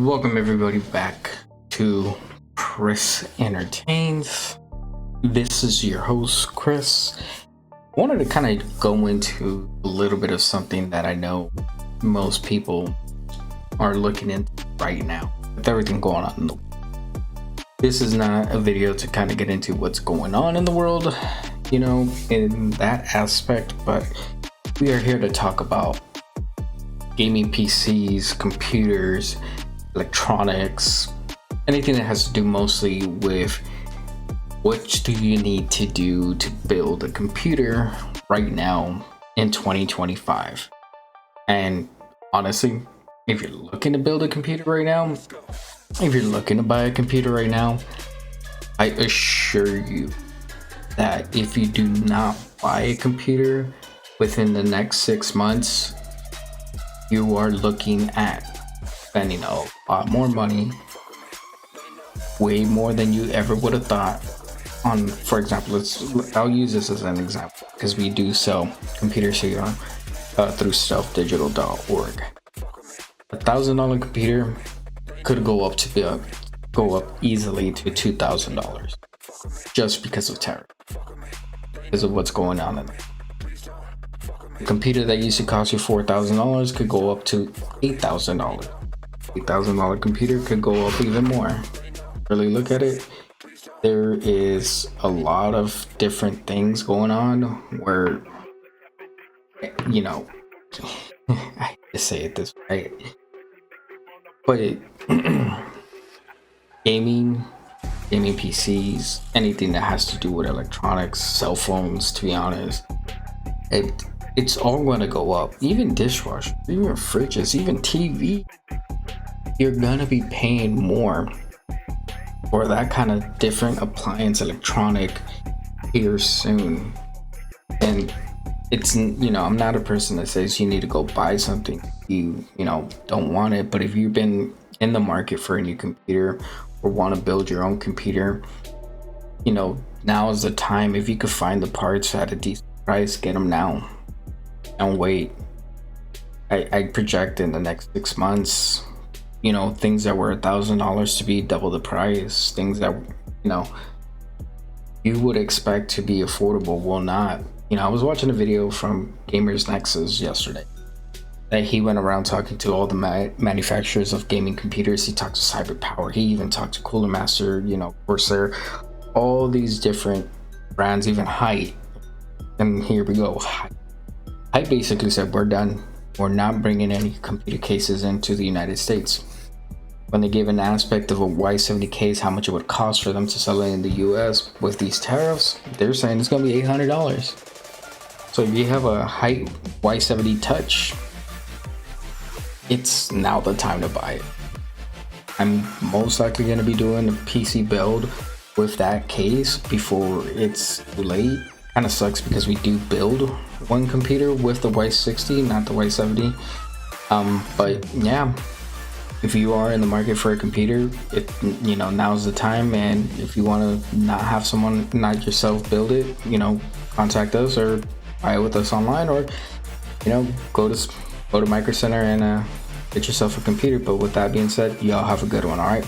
Welcome everybody back to Cris Entertains. This is your host Chris. I wanted to kind of go into a little bit of something that I know most people are looking into right now with everything going on in the world. This is not a video to kind of get into what's going on in the world, in that aspect, but we are here to talk about gaming PCs, computers, electronics, anything that has to do mostly with what do you need to do to build a computer right now in 2025. And honestly, if you're looking to build a computer right now, if you're looking to buy a computer right now, I assure you that if you do not buy a computer within the next 6 months, you are looking at spending a lot more money, way more than you ever would have thought on, for example, I'll use this as an example because we do sell computers here through stealthdigital.org. $1,000 computer could go up easily to $2,000 just because of tariff, because of what's going on in there. A computer that used to cost you $4,000 could go up to $8,000. $8,000 computer could go up even more. Really look at it, there is a lot of different things going on where, I hate to say it this way, but gaming PCs, anything that has to do with electronics, cell phones, to be honest, it's all going to go up. Even dishwashers, even fridges, even TV, you're gonna be paying more for that kind of different appliance, electronic here soon. And it's, I'm not a person that says you need to go buy something you don't want it, but if you've been in the market for a new computer or want to build your own computer, now is the time. If you could find the parts at a decent price, get them now. Don't wait. I project in the next 6 months, things that were $1,000 to be double the price. Things that you would expect to be affordable will not. I was watching a video from Gamers Nexus yesterday that he went around talking to all the manufacturers of gaming computers. He talked to CyberPower, he even talked to Cooler Master, Corsair, all these different brands, even Height. And here we go, Height basically said, we're done. We're not bringing any computer cases into the United States. When they gave an aspect of a Y70 case, how much it would cost for them to sell it in the US with these tariffs, they're saying it's going to be $800. So if you have a Height Y70 Touch, it's now the time to buy it. I'm most likely going to be doing a PC build with that case before it's too late. Kind of sucks because we do build one computer with the Y60, not the Y70. But yeah, if you are in the market for a computer, now's the time. And if you want to not have someone, not yourself, build it, contact us or buy it with us online, or go to Micro Center and get yourself a computer. But with that being said, y'all have a good one. All right.